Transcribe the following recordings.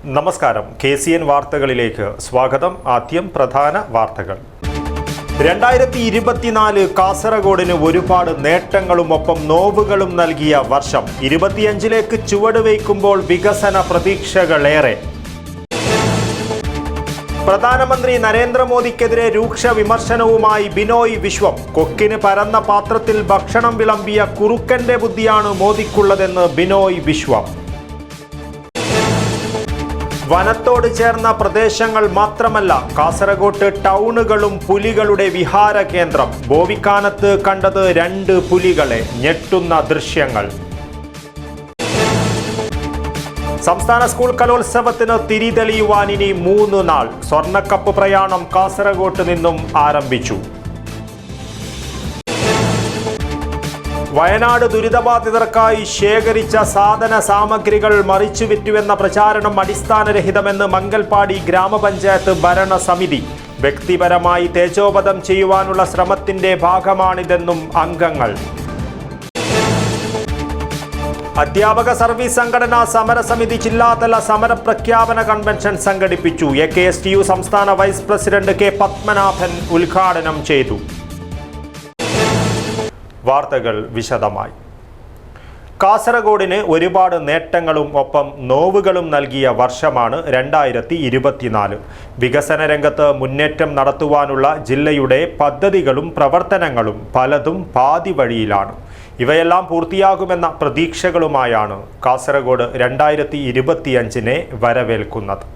നമസ്കാരം. KCN വാർത്തകളിലേക്ക് സ്വാഗതം. ആദ്യം പ്രധാന വാർത്തകൾ. 2024 കാസർഗോഡിന് ഒരുപാട് നേട്ടങ്ങളും ഒപ്പം നോവുകളും നൽകിയ വർഷം. 25ലേക്ക് ചുവടുവയ്ക്കുമ്പോൾ വികസന പ്രതീക്ഷകളേറെ. പ്രധാനമന്ത്രി നരേന്ദ്രമോദിക്കെതിരെ രൂക്ഷ വിമർശനവുമായി ബിനോയ് വിശ്വം. കൊക്കിന് പരന്ന പാത്രത്തിൽ ഭക്ഷണം വിളമ്പിയ കുറുക്കന്റെ ബുദ്ധിയാണ് മോദിക്കുള്ളതെന്ന് ബിനോയ് വിശ്വം. വനത്തോട് ചേർന്ന പ്രദേശങ്ങൾ മാത്രമല്ല, കാസർഗോട്ട് ടൗണുകളും പുലികളുടെ വിഹാര കേന്ദ്രം. ബോവിക്കാനത്ത് കണ്ടത് 2 പുലികളെ. ഞെട്ടുന്ന ദൃശ്യങ്ങൾ. സംസ്ഥാന സ്കൂൾ കലോത്സവത്തിന് തിരിതെളിയുവാൻ ഇനി 3 നാൾ. സ്വർണ്ണക്കപ്പ് പ്രയാണം കാസർഗോട്ട് നിന്നും ആരംഭിച്ചു. വയനാട് ദുരിതബാധിതർക്കായി ശേഖരിച്ച സാധന സാമഗ്രികൾ മറിച്ചുവിറ്റുവെന്ന പ്രചാരണം അടിസ്ഥാനരഹിതമെന്ന് മംഗൽപാടി ഗ്രാമപഞ്ചായത്ത് ഭരണസമിതി. വ്യക്തിപരമായി തേജോവധം ചെയ്യുവാനുള്ള ശ്രമത്തിന്റെ ഭാഗമാണിതെന്നും അംഗങ്ങൾ. അധ്യാപക സർവീസ് സംഘടനാ സമരസമിതി ജില്ലാതല സമരപ്രഖ്യാപന കൺവെൻഷൻ സംഘടിപ്പിച്ചു. AKSTU സംസ്ഥാന വൈസ് പ്രസിഡന്റ് K. പത്മനാഭൻ ഉദ്ഘാടനം ചെയ്തു. വാർത്തകൾ വിശദമായി. കാസർഗോഡിന് ഒരുപാട് നേട്ടങ്ങളും ഒപ്പം നോവുകളും നൽകിയ വർഷമാണ് 2024. വികസന രംഗത്ത് മുന്നേറ്റം നടത്തുവാനുള്ള ജില്ലയുടെ പദ്ധതികളും പ്രവർത്തനങ്ങളും പലതും പാതി വഴിയിലാണ്. ഇവയെല്ലാം പൂർത്തിയാകുമെന്ന പ്രതീക്ഷകളുമായാണ് കാസർഗോഡ് 2025 വരവേൽക്കുന്നത്.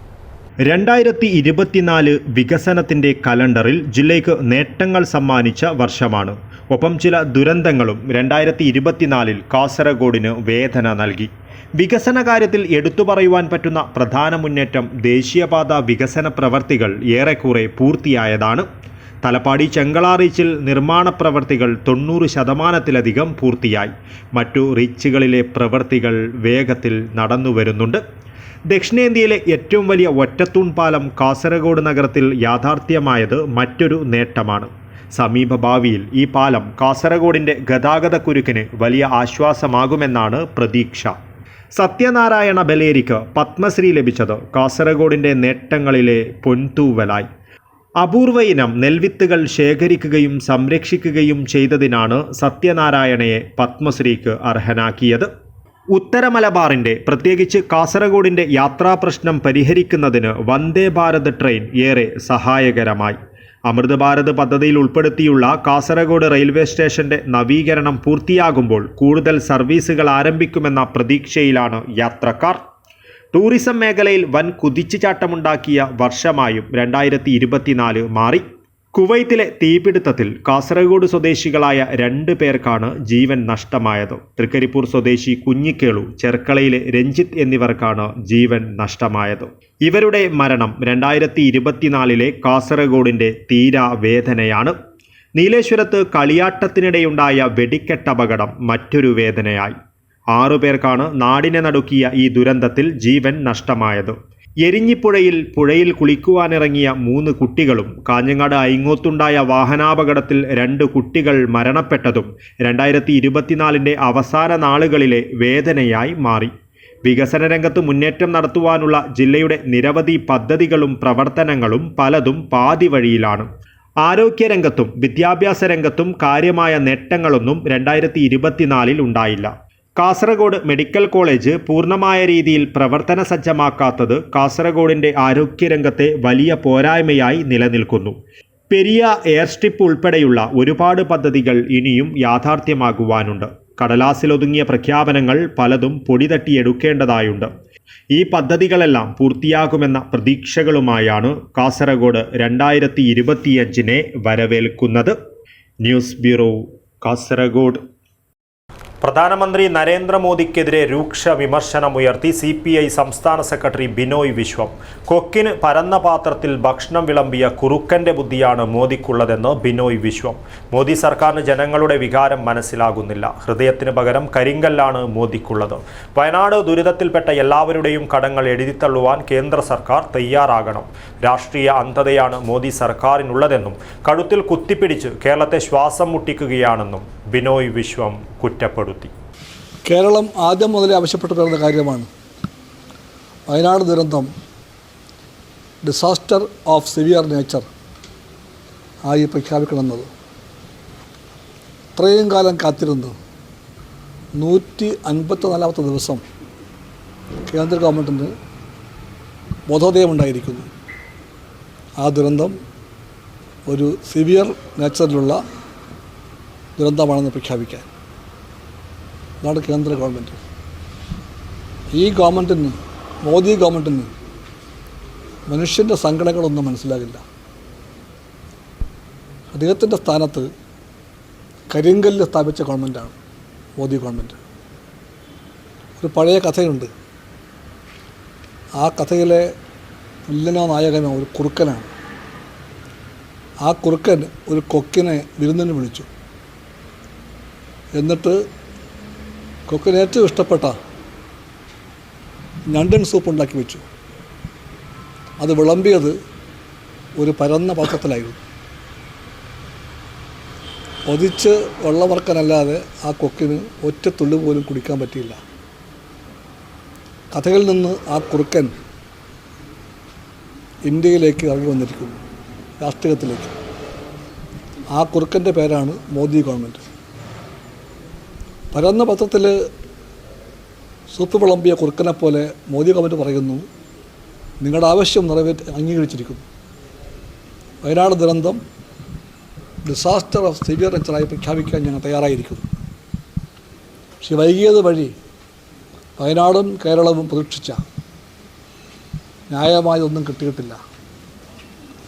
2024 വികസനത്തിൻ്റെ കലണ്ടറിൽ ജില്ലയ്ക്ക് നേട്ടങ്ങൾ സമ്മാനിച്ച വർഷമാണ്. ഒപ്പം ചില ദുരന്തങ്ങളും 2024 കാസർഗോഡിന് വേദന നൽകി. വികസന കാര്യത്തിൽ എടുത്തു പറയുവാൻ പറ്റുന്ന പ്രധാന മുന്നേറ്റം ദേശീയപാത വികസന പ്രവർത്തികൾ ഏറെക്കുറെ പൂർത്തിയായതാണ്. തലപ്പാടി ചെങ്കള റീച്ചിൽ നിർമ്മാണ പ്രവർത്തികൾ 90% പൂർത്തിയായി. മറ്റു റീച്ചുകളിലെ പ്രവർത്തികൾ വേഗത്തിൽ നടന്നുവരുന്നുണ്ട്. ദക്ഷിണേന്ത്യയിലെ ഏറ്റവും വലിയ ഒറ്റത്തൂൺ പാലം കാസർഗോഡ് നഗരത്തിൽ യാഥാർത്ഥ്യമായത് മറ്റൊരു നേട്ടമാണ്. സമീപ ഭാവിയിൽ ഈ പാലം കാസർഗോഡിൻ്റെ ഗതാഗതക്കുരുക്കിന് വലിയ ആശ്വാസമാകുമെന്നാണ് പ്രതീക്ഷ. സത്യനാരായണ ബലേരിക്ക് പത്മശ്രീ ലഭിച്ചത് കാസർഗോഡിൻ്റെ നേട്ടങ്ങളിലെ പൊൻതൂവലായി. അപൂർവ ഇനം നെൽവിത്തുകൾ ശേഖരിക്കുകയും സംരക്ഷിക്കുകയും ചെയ്തതിനാണ് സത്യനാരായണയെ പത്മശ്രീക്ക് അർഹനാക്കിയത്. ഉത്തര മലബാറിൻ്റെ, പ്രത്യേകിച്ച് കാസർഗോഡിൻ്റെ യാത്രാപ്രശ്നം പരിഹരിക്കുന്നതിന് വന്ദേ ഭാരത് ട്രെയിൻ ഏറെ സഹായകരമായി. അമൃത് ഭാരത് പദ്ധതിയിൽ ഉൾപ്പെടുത്തിയുള്ള കാസർഗോഡ് റെയിൽവേ സ്റ്റേഷന്റെ നവീകരണം പൂർത്തിയാകുമ്പോൾ കൂടുതൽ സർവീസുകൾ ആരംഭിക്കുമെന്ന പ്രതീക്ഷയിലാണ് യാത്രക്കാർ. ടൂറിസം മേഖലയിൽ വൻ കുതിച്ചുചാട്ടമുണ്ടാക്കിയ വർഷമായും 2024 മാറി. കുവൈത്തിലെ തീപിടുത്തത്തിൽ കാസർഗോഡ് സ്വദേശികളായ 2 പേർക്കാണ് ജീവൻ നഷ്ടമായത്. തൃക്കരിപ്പൂർ സ്വദേശി കുഞ്ഞിക്കേളു, ചെർക്കളയിലെ രഞ്ജിത്ത് എന്നിവർക്കാണ് ജീവൻ നഷ്ടമായത്. ഇവരുടെ മരണം 2024 കാസർഗോഡിൻ്റെ തീരാ വേദനയാണ്. നീലേശ്വരത്ത് കളിയാട്ടത്തിനിടെയുണ്ടായ വെടിക്കെട്ടപകടം മറ്റൊരു വേദനയായി. 6 പേർക്കാണ് നാടിനെ നടുക്കിയ ഈ ദുരന്തത്തിൽ ജീവൻ നഷ്ടമായത്. പുഴയിൽ കുളിക്കുവാനിറങ്ങിയ 3 കുട്ടികളും കാഞ്ഞങ്ങാട് ഐങ്ങോത്തുണ്ടായ വാഹനാപകടത്തിൽ 2 കുട്ടികൾ മരണപ്പെട്ടതും 2024 അവസാന നാളുകളിലെ വേദനയായി മാറി. വികസന രംഗത്ത് മുന്നേറ്റം നടത്തുവാനുള്ള ജില്ലയുടെ നിരവധി പദ്ധതികളും പ്രവർത്തനങ്ങളും പലതും പാതി വഴിയിലാണ്. ആരോഗ്യരംഗത്തും വിദ്യാഭ്യാസ രംഗത്തും കാര്യമായ നേട്ടങ്ങളൊന്നും 2024 ഉണ്ടായില്ല. കാസർഗോഡ് മെഡിക്കൽ കോളേജ് പൂർണ്ണമായ രീതിയിൽ പ്രവർത്തന സജ്ജമാക്കാത്തത് കാസർഗോഡിൻ്റെ ആരോഗ്യരംഗത്തെ വലിയ പോരായ്മയായി നിലനിൽക്കുന്നു. പെരിയ എയർ സ്ട്രിപ്പ് ഉൾപ്പെടെയുള്ള ഒരുപാട് പദ്ധതികൾ ഇനിയും യാഥാർത്ഥ്യമാകുവാനുണ്ട്. കടലാസിലൊതുങ്ങിയ പ്രഖ്യാപനങ്ങൾ പലതും പൊടിതട്ടിയെടുക്കേണ്ടതായുണ്ട്. ഈ പദ്ധതികളെല്ലാം പൂർത്തിയാകുമെന്ന പ്രതീക്ഷകളുമായാണ് കാസർഗോഡ് 2025 വരവേൽക്കുന്നത്. News bureau, Kasaragod. പ്രധാനമന്ത്രി നരേന്ദ്രമോദിക്കെതിരെ രൂക്ഷ വിമർശനമുയർത്തി CPI സംസ്ഥാന സെക്രട്ടറി ബിനോയ് വിശ്വം. കൊക്കിന് പരന്ന പാത്രത്തിൽ ഭക്ഷണം വിളമ്പിയ കുറുക്കന്റെ ബുദ്ധിയാണ് മോദിക്കുള്ളതെന്ന് ബിനോയ് വിശ്വം. മോദി സർക്കാരിന് ജനങ്ങളുടെ വികാരം മനസ്സിലാകുന്നില്ല. ഹൃദയത്തിന് പകരം കരിങ്കല്ലാണ് മോദിക്കുള്ളത്. വയനാട് ദുരിതത്തിൽപ്പെട്ട എല്ലാവരുടെയും കടങ്ങൾ എഴുതിത്തള്ളുവാൻ കേന്ദ്ര സർക്കാർ തയ്യാറാകണം. രാഷ്ട്രീയ അന്ധതയാണ് മോദി സർക്കാരിനുള്ളതെന്നും കഴുത്തിൽ കുത്തിപ്പിടിച്ച് കേരളത്തെ ശ്വാസം മുട്ടിക്കുകയാണെന്നും ബിനോയ് വിശ്വം കുറ്റപ്പെടുത്തി. കേരളം ആദ്യം മുതലേ ആവശ്യപ്പെട്ടു വരുന്ന കാര്യമാണ് വയനാട് ദുരന്തം ഡിസാസ്റ്റർ ഓഫ് സിവിയർ നേച്ചർ ആയി പ്രഖ്യാപിക്കണമെന്നത് ഇത്രയും കാലം കാത്തിരുന്ന് 154 ദിവസം കേന്ദ്ര ഗവൺമെൻറ്റിന് ബോധോദയമുണ്ടായിരിക്കുന്നു. ആ ദുരന്തം ഒരു സിവിയർ നേച്ചറിലുള്ള ദുരന്തമാണെന്ന് പ്രഖ്യാപിക്കാൻ. അതാണ് കേന്ദ്ര ഗവൺമെൻറ്. ഈ ഗവൺമെൻറ്റിന്, മോദി ഗവൺമെൻറ്റിന് മനുഷ്യൻ്റെ സങ്കടങ്ങളൊന്നും മനസ്സിലാകില്ല. അദ്ദേഹത്തിൻ്റെ സ്ഥാനത്ത് കരിങ്കല്ല് സ്ഥാപിച്ച ഗവൺമെൻറ്റാണ് മോദി ഗവൺമെൻറ്. ഒരു പഴയ കഥയുണ്ട്. ആ കഥയിലെ വില്ലനോ നായകനോ ഒരു കുറുക്കനാണ്. ആ കുറുക്കൻ ഒരു കൊക്കിനെ വിരുന്നിന് വിളിച്ചു. എന്നിട്ട് കൊക്കിന് ഏറ്റവും ഇഷ്ടപ്പെട്ട ഞണ്ടൻ സൂപ്പ് ഉണ്ടാക്കി വെച്ചു. അത് വിളമ്പിയത് ഒരു പരന്ന പാത്രത്തിലായിരുന്നു. ഒതിച്ച് വെള്ളമറക്കാനല്ലാതെ ആ കൊക്കിന് ഒറ്റ തുള്ളി പോലും കുടിക്കാൻ പറ്റിയില്ല. കഥകളിൽ നിന്ന് ആ കുറുക്കൻ ഇന്ത്യയിലേക്ക് ഇറങ്ങി വന്നിരിക്കുന്നു, രാഷ്ട്രീയത്തിലേക്ക്. ആ കുറുക്കൻ്റെ പേരാണ് മോദി ഗവൺമെൻറ്. പരന്ന പത്രത്തിൽ സൂപ്പ് വിളമ്പിയ കുറുക്കനെ പോലെ മോദി ഗവൺമെൻറ് പറയുന്നു, നിങ്ങളുടെ ആവശ്യം അംഗീകരിച്ചിരിക്കുന്നു. വയനാട് ദുരന്തം ഡിസാസ്റ്റർ ഓഫ് സിവിയർ നേച്ചറായി പ്രഖ്യാപിക്കാൻ ഞങ്ങൾ തയ്യാറായിരിക്കുന്നു. പക്ഷേ വൈകിയത് വഴി വയനാടും കേരളവും പ്രതീക്ഷിച്ച ന്യായമായതൊന്നും കിട്ടിയിട്ടില്ല.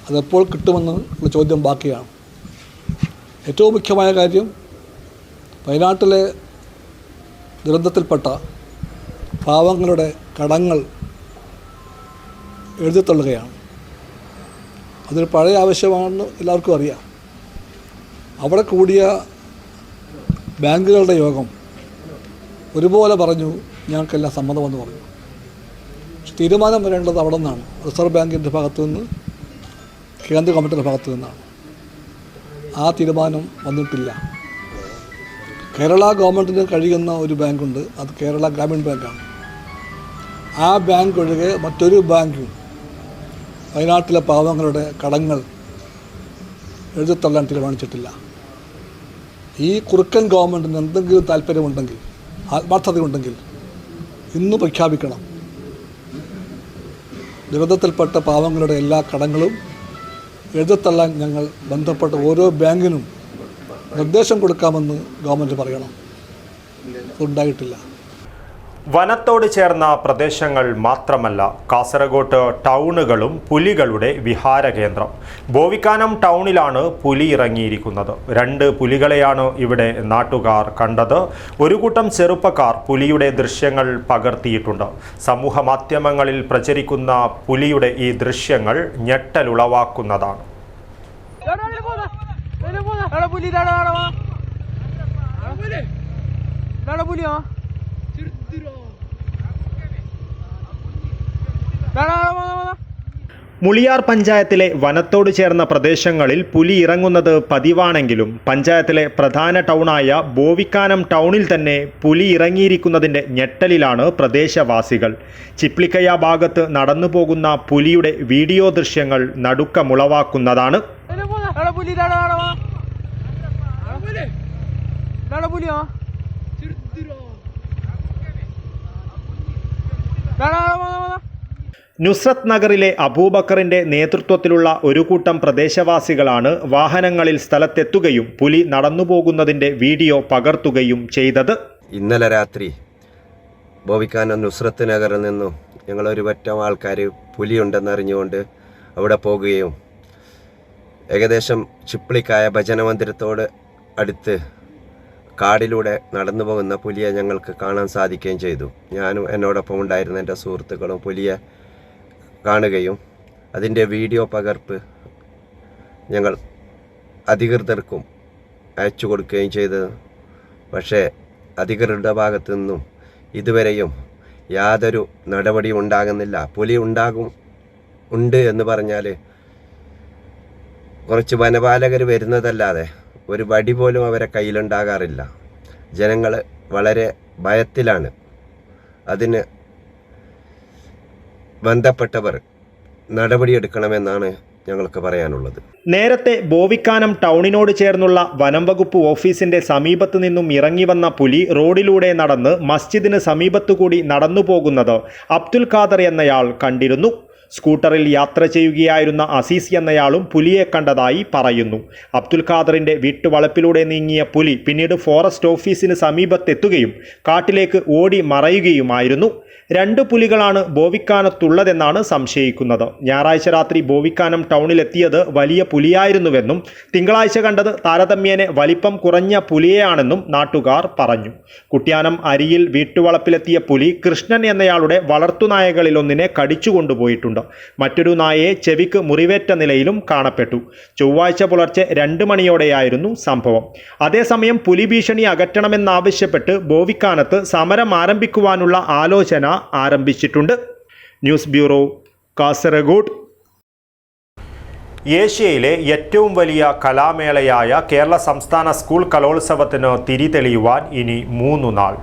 അതെപ്പോൾ കിട്ടുമെന്നുള്ള ചോദ്യം ബാക്കിയാണ്. ഏറ്റവും മുഖ്യമായ കാര്യം, വയനാട്ടിലെ ദുരന്തത്തിൽപ്പെട്ട പാവങ്ങളുടെ കടങ്ങൾ എഴുതിത്തള്ളുകയാണ്. അതൊരു പഴയ ആവശ്യമാണെന്ന് എല്ലാവർക്കും അറിയാം. അവിടെ കൂടിയ ബാങ്കുകളുടെ യോഗം ഒരുപോലെ പറഞ്ഞു, ഞങ്ങൾക്കെല്ലാം സമ്മതമെന്ന് പറഞ്ഞു. പക്ഷെ തീരുമാനം വരേണ്ടത് അവിടെ നിന്നാണ്. റിസർവ് ബാങ്കിൻ്റെ ഭാഗത്തു നിന്ന്, കേന്ദ്ര ഗവൺമെൻറ്റിൻ്റെ ഭാഗത്തു നിന്നാണ്. ആ തീരുമാനം വന്നിട്ടില്ല. കേരള ഗവൺമെൻറ്റിന് കഴിയുന്ന ഒരു ബാങ്കുണ്ട്, അത് കേരള ഗ്രാമീൺ ബാങ്കാണ്. ആ ബാങ്ക് ഒഴികെ മറ്റൊരു ബാങ്കും വയനാട്ടിലെ പാവങ്ങളുടെ കടങ്ങൾ എഴുതിത്തള്ളാൻ തീരുമാനിച്ചിട്ടില്ല. ഈ കുറുക്കൻ ഗവൺമെൻറ്റിന് എന്തെങ്കിലും താല്പര്യമുണ്ടെങ്കിൽ, ആത്മാർത്ഥതയുണ്ടെങ്കിൽ ഇന്ന് പ്രഖ്യാപിക്കണം. ദുരന്തത്തിൽപ്പെട്ട പാവങ്ങളുടെ എല്ലാ കടങ്ങളും എഴുതിത്തള്ളാൻ ഞങ്ങൾ ബന്ധപ്പെട്ട ഓരോ ബാങ്കിനും നിർദ്ദേശം കൊടുക്കാമെന്ന് ഗവൺമെൻറ് പറയണം. അതുണ്ടായിട്ടില്ല. വനത്തോട് ചേർന്ന പ്രദേശങ്ങൾ മാത്രമല്ല, കാസർഗോഡ് ടൗണുകളും പുലികളുടെ വിഹാര കേന്ദ്രം. ബോവിക്കാനം ടൗണിലാണ് പുലി ഇറങ്ങിയിരിക്കുന്നത്. 2 പുലികളെയാണ് ഇവിടെ നാട്ടുകാർ കണ്ടത്. ഒരു കൂട്ടം ചെറുപ്പക്കാർ പുലിയുടെ ദൃശ്യങ്ങൾ പകർത്തിയിട്ടുണ്ട്. സമൂഹ മാധ്യമങ്ങളിൽ പ്രചരിക്കുന്ന പുലിയുടെ ഈ ദൃശ്യങ്ങൾ ഞെട്ടലുളവാക്കുന്നതാണ്. മുളിയാർ പഞ്ചായത്തിലെ വനത്തോട് ചേർന്ന പ്രദേശങ്ങളിൽ പുലി ഇറങ്ങുന്നത് പതിവാണെങ്കിലും പഞ്ചായത്തിലെ പ്രധാന ടൗണായ ബോവിക്കാനം ടൗണിൽ തന്നെ പുലി ഇറങ്ങിയിരിക്കുന്നതിൻ്റെ ഞെട്ടലിലാണ് പ്രദേശവാസികൾ. ചിപ്ലിക്കയ ഭാഗത്ത് നടന്നു പോകുന്ന പുലിയുടെ വീഡിയോ ദൃശ്യങ്ങൾ നടുക്കമുളവാക്കുന്നതാണ്. നുസ്രത്ത് നഗറിലെ അബൂബക്കറിന്റെ നേതൃത്വത്തിലുള്ള ഒരു കൂട്ടം പ്രദേശവാസികളാണ് വാഹനങ്ങളിൽ സ്ഥലത്തെത്തുകയും പുലി നടന്നുപോകുന്നതിന്റെ വീഡിയോ പകർത്തുകയും ചെയ്തത്. ഇന്നലെ രാത്രി ബോവിക്കാനം നുസ്രത്ത് നഗറിൽ നിന്നും ഞങ്ങളൊരു പറ്റം ആൾക്കാർ പുലിയുണ്ടെന്നറിഞ്ഞുകൊണ്ട് അവിടെ പോകുകയും ഏകദേശം ചിപ്ലിക്കായ ഭജന മന്ദിരത്തോട് അടുത്ത് കാടിലൂടെ നടന്നു പോകുന്ന പുലിയെ ഞങ്ങൾക്ക് കാണാൻ സാധിക്കുകയും ചെയ്തു. ഞാനും എന്നോടൊപ്പം ഉണ്ടായിരുന്ന എൻ്റെ സുഹൃത്തുക്കളും പുലിയെ കാണുകയും അതിൻ്റെ വീഡിയോ പകർപ്പ് ഞങ്ങൾ അധികൃതർക്കും അയച്ചു കൊടുക്കുകയും ചെയ്തത്. പക്ഷേ അധികൃതരുടെ ഭാഗത്തു നിന്നും ഇതുവരെയും യാതൊരു നടപടിയും ഉണ്ടാകുന്നില്ല. പുലി ഉണ്ട് എന്ന് പറഞ്ഞാൽ കുറച്ച് വനപാലകർ വരുന്നതല്ലാതെ ഒരു വടി പോലും അവരെ കയ്യിലുണ്ടാകാറില്ല. ജനങ്ങൾ വളരെ ഭയത്തിലാണ്. അതിന് ബന്ധപ്പെട്ടവർ നടപടിയെടുക്കണമെന്നാണ് ഞങ്ങൾക്ക് പറയാനുള്ളത്. നേരത്തെ ബോവിക്കാനം ടൗണിനോട് ചേർന്നുള്ള വനം വകുപ്പ് ഓഫീസിന്റെ സമീപത്തു നിന്നും ഇറങ്ങി വന്ന പുലി റോഡിലൂടെ നടന്ന് മസ്ജിദിന് സമീപത്തുകൂടി നടന്നു പോകുന്നത് അബ്ദുൽ ഖാദർ എന്നയാൾ കണ്ടിരുന്നു. സ്കൂട്ടറിൽ യാത്ര ചെയ്യുകയായിരുന്ന അസീസ് എന്നയാളും പുലിയെ കണ്ടതായി പറയുന്നു. അബ്ദുൽ ഖാദറിന്റെ വീട്ടുവളപ്പിലൂടെ നീങ്ങിയ പുലി പിന്നീട് ഫോറസ്റ്റ് ഓഫീസിന് സമീപത്തെത്തുകയും കാട്ടിലേക്ക് ഓടി മറയുകയുമായിരുന്നു. 2 പുലികളാണ് ബോവിക്കാനത്തുള്ളതെന്നാണ് സംശയിക്കുന്നത്. ഞായറാഴ്ച രാത്രി ബോവിക്കാനം ടൗണിലെത്തിയത് വലിയ പുലിയായിരുന്നുവെന്നും തിങ്കളാഴ്ച കണ്ടത് താരതമ്യേന വലിപ്പം കുറഞ്ഞ പുലിയെയാണെന്നും നാട്ടുകാർ പറഞ്ഞു. കുട്ട്യാനം അരിയിൽ വീട്ടുവളപ്പിലെത്തിയ പുലി കൃഷ്ണൻ എന്നയാളുടെ വളർത്തുനായകളിലൊന്നിനെ കടിച്ചുകൊണ്ടുപോയിട്ടുണ്ട്. മറ്റൊരു നായയെ ചെവിക്ക് മുറിവേറ്റ നിലയിലും കാണപ്പെട്ടു. ചൊവ്വാഴ്ച പുലർച്ചെ 2 മണിയോടെയായിരുന്നു സംഭവം. അതേസമയം പുലി ഭീഷണി അകറ്റണമെന്നാവശ്യപ്പെട്ട് ബോവിക്കാനത്ത് സമരം ആരംഭിക്കുവാനുള്ള ആലോചന ആരംഭിച്ചിട്ടുണ്ട്. News bureau, Kasaragod. ഏഷ്യയിലെ ഏറ്റവും വലിയ കലാമേളയായ കേരള സംസ്ഥാന സ്കൂൾ കലോത്സവത്തിന് തിരിതെളിയുവാൻ ഇനി 3 നാൾ.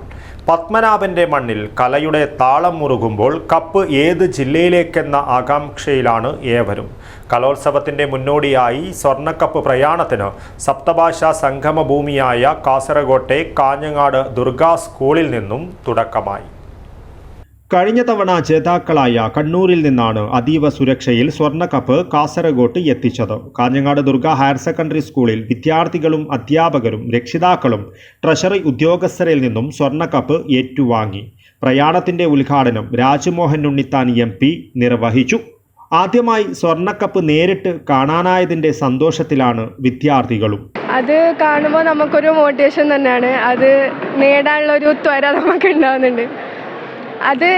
പത്മനാഭന്റെ മണ്ണിൽ കലയുടെ താളം മുറുകുമ്പോൾ കപ്പ് ഏത് ജില്ലയിലേക്കെന്ന ആകാംക്ഷയിലാണ് ഏവരും. കലോത്സവത്തിൻ്റെ മുന്നോടിയായി സ്വർണ്ണക്കപ്പ് പ്രയാണത്തിന് സപ്തഭാഷാ സംഗമഭൂമിയായ കാസർഗോട്ടെ കാഞ്ഞങ്ങാട് ദുർഗാ സ്കൂളിൽ നിന്നും തുടക്കമായി. കഴിഞ്ഞ തവണ ജേതാക്കളായ കണ്ണൂരിൽ നിന്നാണ് അതീവ സുരക്ഷയിൽ സ്വർണ്ണക്കപ്പ് കാസർഗോട്ട് എത്തിച്ചത്. കാഞ്ഞങ്ങാട് ദുർഗ ഹയർ സെക്കൻഡറി സ്കൂളിൽ വിദ്യാർത്ഥികളും അധ്യാപകരും രക്ഷിതാക്കളും ട്രഷറി ഉദ്യോഗസ്ഥരിൽ നിന്നും സ്വർണ്ണക്കപ്പ് ഏറ്റുവാങ്ങി. പ്രയാണത്തിന്റെ ഉദ്ഘാടനം രാജ്മോഹൻ ഉണ്ണിത്താൻ MP നിർവഹിച്ചു. ആദ്യമായി സ്വർണ്ണക്കപ്പ് നേരിട്ട് കാണാനായതിൻ്റെ സന്തോഷത്തിലാണ് വിദ്യാർത്ഥികളും. അത് കാണുമ്പോൾ നമുക്കൊരു മോട്ടിവേഷൻ തന്നെയാണ്. അത് നേടാനുള്ളൊരു ത്വര നമുക്ക് ഉണ്ടാകുന്നുണ്ട്. അത്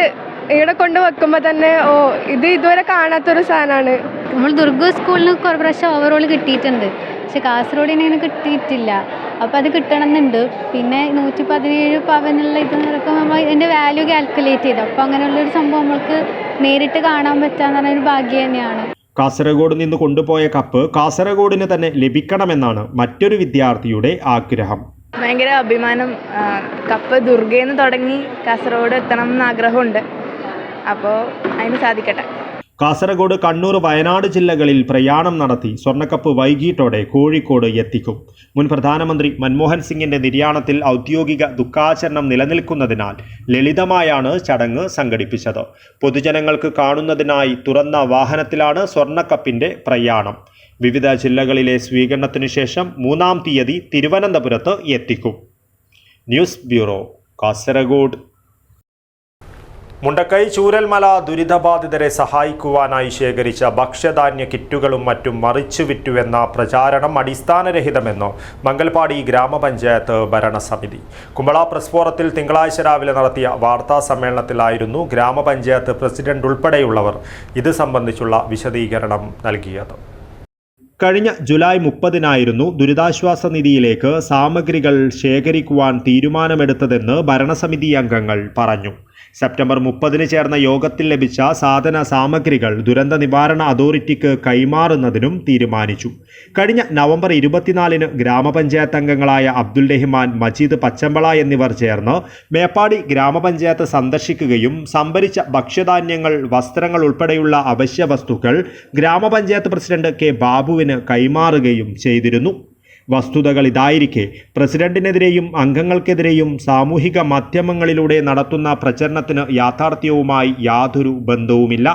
ഇവിടെ കൊണ്ട് വെക്കുമ്പോൾ തന്നെ ഇത് ഇതുവരെ കാണാത്തൊരു സാധനമാണ്. നമ്മൾ ദുർഗ സ്കൂളിന് കുറേ പ്രാവശ്യം ഓവറോൾ കിട്ടിയിട്ടുണ്ട്, പക്ഷെ കാസർഗോഡിന് അങ്ങനെ കിട്ടിയിട്ടില്ല. അപ്പോൾ അത് കിട്ടണമെന്നുണ്ട്. പിന്നെ 117 പവനുള്ള ഇത് നടക്കുമ്പോൾ നമ്മൾ ഇതിൻ്റെ വാല്യൂ കാൽക്കുലേറ്റ് ചെയ്തു. അപ്പോൾ അങ്ങനെയുള്ളൊരു സംഭവം നമ്മൾക്ക് നേരിട്ട് കാണാൻ പറ്റാന്ന് പറഞ്ഞൊരു ഭാഗ്യം തന്നെയാണ്. കാസർഗോഡ് നിന്ന് കൊണ്ടുപോയ കപ്പ് കാസർഗോഡിന് തന്നെ ലഭിക്കണമെന്നാണ് മറ്റൊരു വിദ്യാർത്ഥിയുടെ ആഗ്രഹം. ഭയങ്കര അഭിമാനം. കപ്പ് ദുർഗയിൽ നിന്ന് തുടങ്ങി കാസർഗോഡ് എത്തണം എന്ന് ആഗ്രഹമുണ്ട്. അപ്പോൾ അതിന് സാധിക്കട്ടെ. കാസർഗോഡ്, കണ്ണൂർ, വയനാട് ജില്ലകളിൽ പ്രയാണം നടത്തി സ്വർണ്ണക്കപ്പ് വൈകിട്ടോടെ കോഴിക്കോട് എത്തിക്കും. മുൻ പ്രധാനമന്ത്രി മൻമോഹൻ സിംഗിന്റെ നിര്യാണത്തിൽ ഔദ്യോഗിക ദുഃഖാചരണം നിലനിൽക്കുന്നതിനാൽ ലളിതമായാണ് ചടങ്ങ് സംഘടിപ്പിച്ചത്. പൊതുജനങ്ങൾക്ക് കാണുന്നതിനായി തുറന്ന വാഹനത്തിലാണ് സ്വർണ്ണക്കപ്പിന്റെ പ്രയാണം. വിവിധ ജില്ലകളിലെ സ്വീകരണത്തിനു ശേഷം 3-ാം തീയതി തിരുവനന്തപുരത്ത് എത്തിക്കും. News bureau, Kasaragod. മുണ്ടക്കൈ ചൂരൽമല ദുരിതബാധിതരെ സഹായിക്കുവാനായി ശേഖരിച്ച ഭക്ഷ്യധാന്യ കിറ്റുകളും മറ്റും മറിച്ചു വിറ്റുവെന്ന പ്രചാരണം അടിസ്ഥാനരഹിതമെന്ന് മംഗൽപാടി ഗ്രാമപഞ്ചായത്ത് ഭരണസമിതി. കുമ്പള പ്രസ് ഫോറത്തിൽ തിങ്കളാഴ്ച രാവിലെ നടത്തിയ വാർത്താ സമ്മേളനത്തിലായിരുന്നു ഗ്രാമപഞ്ചായത്ത് പ്രസിഡന്റ് ഉൾപ്പെടെയുള്ളവർ ഇത് സംബന്ധിച്ചുള്ള വിശദീകരണം നൽകിയത്. കഴിഞ്ഞ ജൂലൈ 30-നായിരുന്നു ദുരിതാശ്വാസ നിധിയിലേക്ക് സാമഗ്രികൾ ശേഖരിക്കുവാൻ തീരുമാനമെടുത്തതെന്ന് ഭരണസമിതി അംഗങ്ങൾ പറഞ്ഞു. സെപ്റ്റംബർ 30-ന് ചേർന്ന യോഗത്തിൽ ലഭിച്ച സാധന സാമഗ്രികൾ ദുരന്ത നിവാരണ അതോറിറ്റിക്ക് കൈമാറുന്നതിനും തീരുമാനിച്ചു. കഴിഞ്ഞ നവംബർ 24-ന് ഗ്രാമപഞ്ചായത്ത് അംഗങ്ങളായ അബ്ദുൽ റഹ്മാൻ, മജീദ് പച്ചമ്പള എന്നിവർ ചേർന്ന് മേപ്പാടി ഗ്രാമപഞ്ചായത്ത് സന്ദർശിക്കുകയും സംഭരിച്ച ഭക്ഷ്യധാന്യങ്ങൾ, വസ്ത്രങ്ങൾ ഉൾപ്പെടെയുള്ള അവശ്യ വസ്തുക്കൾ ഗ്രാമപഞ്ചായത്ത് പ്രസിഡന്റ് കെ ബാബുവിന് കൈമാറുകയും ചെയ്തിരുന്നു. വസ്തുതകൾ ഇതായിരിക്കെ പ്രസിഡന്റിനെതിരെയും അംഗങ്ങൾക്കെതിരെയും സാമൂഹിക മാധ്യമങ്ങളിലൂടെ നടത്തുന്ന പ്രചരണത്തിന് യാഥാർത്ഥ്യവുമായി യാതൊരു ബന്ധവുമില്ല.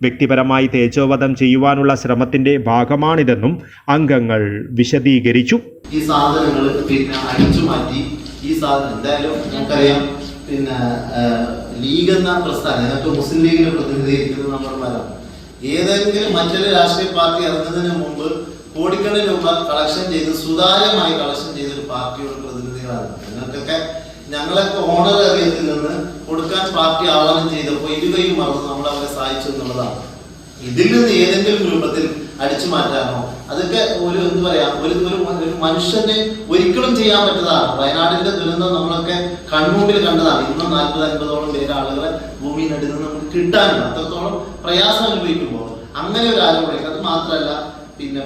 വ്യക്തിപരമായി തേജോവധം ചെയ്യുവാനുള്ള ശ്രമത്തിന്റെ ഭാഗമാണിതെന്നും അംഗങ്ങൾ വിശദീകരിച്ചു. ഈ സാധനങ്ങൾ അടിച്ചു മാറ്റി ഈ സാധനം എന്തായാലും നമുക്കറിയാം. ലീഗ് എന്ന പ്രസ്ഥാനം, അതിനകത്ത് മുസ്ലിം ലീഗിനെ പ്രതിനിധീകരിക്കുന്ന മെമ്പർമാരാണ്. ഏതെങ്കിലും മറ്റൊരു രാഷ്ട്രീയ പാർട്ടി ഇറങ്ങുന്നതിന് മുമ്പ് കോടിക്കണക്കിന് രൂപ കളക്ഷൻ ചെയ്ത് സുതാര്യമായി കളക്ഷൻ ചെയ്തൊരു പാർട്ടിയുടെ പ്രതിനിധികളാണ്. നിങ്ങൾക്കൊക്കെ ഞങ്ങളൊക്കെ ഓണർ ഏറിയത്തിൽ നിന്ന് കൊടുക്കാൻ പാർട്ടി ആഹ്വാനം ചെയ്തപ്പോൾ ഇരുകയും മറന്ന് നമ്മൾ അവരെ സഹായിച്ചു എന്നുള്ളതാണ്. ഇതിൽ നിന്ന് ഏതെങ്കിലും രൂപത്തിൽ അടിച്ചു മാറ്റാനോ അതൊക്കെ ഒരു എന്താ പറയാ ഒരു മനുഷ്യന് ഒരിക്കലും ചെയ്യാൻ പറ്റുന്നതാണ്. വയനാടിന്റെ ദുരന്തം നമ്മളൊക്കെ കൺമുമ്പിൽ കണ്ടതാണ്. ഇന്നും 40-50ഓളം പേര് ആളുകളെ ഭൂമിയിനടിയിൽ നിന്ന് നമുക്ക് കിട്ടാനുണ്ട്. അത്രത്തോളം പ്രയാസം അനുഭവിക്കുമ്പോൾ അങ്ങനെ ഒരു ആരോപണം. അത് മാത്രമല്ല,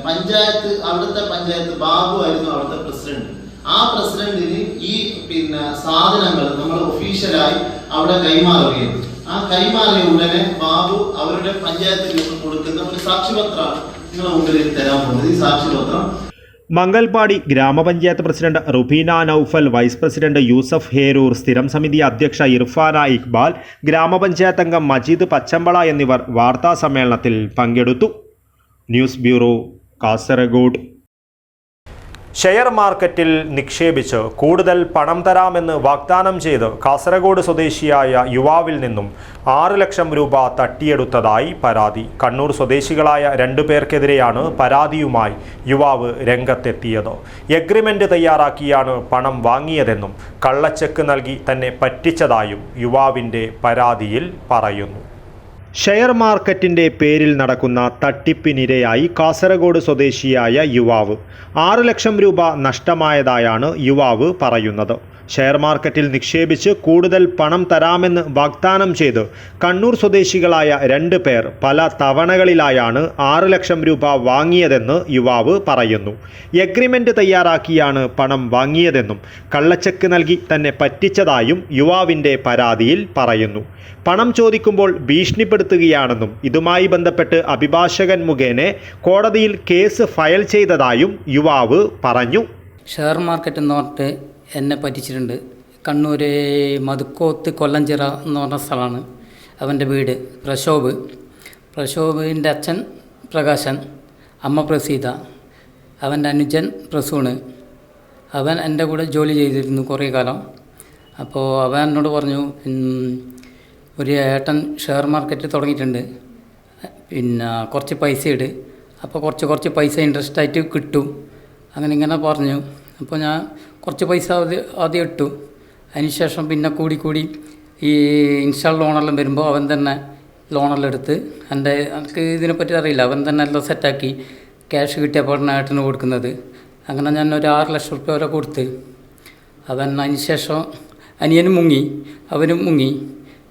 പഞ്ചായത്ത്, അവിടുത്തെ പഞ്ചായത്ത് ബാബു ആയിരുന്നു അവിടുത്തെ പ്രസിഡന്റ്. ആ പ്രസിഡന്റിന് ഈ സാധനങ്ങൾ നമ്മൾ ഒഫീഷ്യലായി അവിടെ കൈമാറുകയും ആ ആ കൈമാറിയ ഉടനെ ബാബു അവരുടെ പഞ്ചായത്തിൽ നിന്ന് കൊടുക്കുന്ന ഒരു സാക്ഷ്യപത്രമാണ് നിങ്ങളുടെ മുമ്പിൽ തരാൻ പോകുന്നത്. ഈ സാക്ഷ്യപത്രം മംഗൽപാടി ഗ്രാമപഞ്ചായത്ത് president Rubeena Noufal, vice president Yusuf Heroor, സ്ഥിരം സമിതി അധ്യക്ഷ ഇർഫാന ഇക്ബാൽ, ഗ്രാമപഞ്ചായത്ത് അംഗം മജീദ് പച്ചമ്പള എന്നിവർ വാർത്താ സമ്മേളനത്തിൽ പങ്കെടുത്തു. News bureau, Kasaragod. ഷെയർ മാർക്കറ്റിൽ നിക്ഷേപിച്ച് കൂടുതൽ പണം തരാമെന്ന് വാഗ്ദാനം ചെയ്ത് കാസർഗോഡ് സ്വദേശിയായ യുവാവിൽ നിന്നും 6 ലക്ഷം രൂപ തട്ടിയെടുത്തതായി പരാതി. കണ്ണൂർ സ്വദേശികളായ 2 പേർക്കെതിരെയാണ് പരാതിയുമായി യുവാവ് രംഗത്തെത്തിയത്. എഗ്രിമെൻ്റ് തയ്യാറാക്കിയാണ് പണം വാങ്ങിയതെന്നും കള്ളച്ചെക്ക് നൽകി തന്നെ പറ്റിച്ചതായും യുവാവിൻ്റെ പരാതിയിൽ പറയുന്നു. ഷെയർ മാർക്കറ്റിൻ്റെ പേരിൽ നടക്കുന്ന തട്ടിപ്പിനിരയായി കാസർഗോഡ് സ്വദേശിയായ യുവാവ് 6 ലക്ഷം രൂപ നഷ്ടമായതായാണ് യുവാവ് പറയുന്നത്. ഷെയർ മാർക്കറ്റിൽ നിക്ഷേപിച്ച് കൂടുതൽ പണം തരാമെന്ന് വാഗ്ദാനം ചെയ്ത് കണ്ണൂർ സ്വദേശികളായ 2 പേർ പല തവണകളിലായാണ് 6 ലക്ഷം രൂപ വാങ്ങിയതെന്ന് യുവാവ് പറയുന്നു. എഗ്രിമെൻ്റ് തയ്യാറാക്കിയാണ് പണം വാങ്ങിയതെന്നും കള്ളച്ചെക്ക് നൽകി തന്നെ പറ്റിച്ചതായും യുവാവിൻ്റെ പരാതിയിൽ പറയുന്നു. പണം ചോദിക്കുമ്പോൾ ഭീഷണിപ്പെടുത്തുകയാണെന്നും ഇതുമായി ബന്ധപ്പെട്ട് അഭിഭാഷകൻ മുഖേന കോടതിയിൽ കേസ് ഫയൽ ചെയ്തതായും യുവാവ് പറഞ്ഞു. ഷെയർ മാർക്കറ്റ് എന്ന് പറഞ്ഞിട്ട് എന്നെ പറ്റിച്ചിട്ടുണ്ട്. കണ്ണൂർ മതുക്കോത്ത് കൊല്ലഞ്ചിറ എന്ന് പറഞ്ഞ സ്ഥലമാണ് അവൻ്റെ വീട്. പ്രശോഭിൻ്റെ അച്ഛൻ പ്രകാശൻ, അമ്മ പ്രസീത, അവൻ്റെ അനുജൻ പ്രസൂണ്. അവൻ എൻ്റെ കൂടെ ജോലി ചെയ്തിരുന്നു കുറേ കാലം. അപ്പോൾ അവൻ എന്നോട് പറഞ്ഞു, ഒരു ഏട്ടൻ ഷെയർ മാർക്കറ്റ് തുടങ്ങിയിട്ടുണ്ട്, പിന്നെ കുറച്ച് പൈസ ഇട്, അപ്പോൾ കുറച്ച് പൈസ ഇൻട്രസ്റ്റ് ആയിട്ട് കിട്ടും, അങ്ങനെ ഇങ്ങനെ പറഞ്ഞു. അപ്പോൾ ഞാൻ കുറച്ച് പൈസ ആദ്യം ഇട്ടു. അതിനുശേഷം പിന്നെ കൂടി ഈ ഇൻസ്റ്റാൾ ലോണെല്ലാം വരുമ്പോൾ അവൻ തന്നെ ലോണെല്ലാം എടുത്ത്, എനിക്ക് ഇതിനെപ്പറ്റി അറിയില്ല, അവൻ തന്നെ എല്ലാം സെറ്റാക്കി ക്യാഷ് കിട്ടിയപ്പോൾ ഏട്ടന് കൊടുക്കുന്നത്. അങ്ങനെ ഞാൻ ഒരു 6 ലക്ഷം റുപ്യ വരെ കൊടുത്ത്. അവൻ അതിനുശേഷം അനിയനും മുങ്ങി, അവനും മുങ്ങി.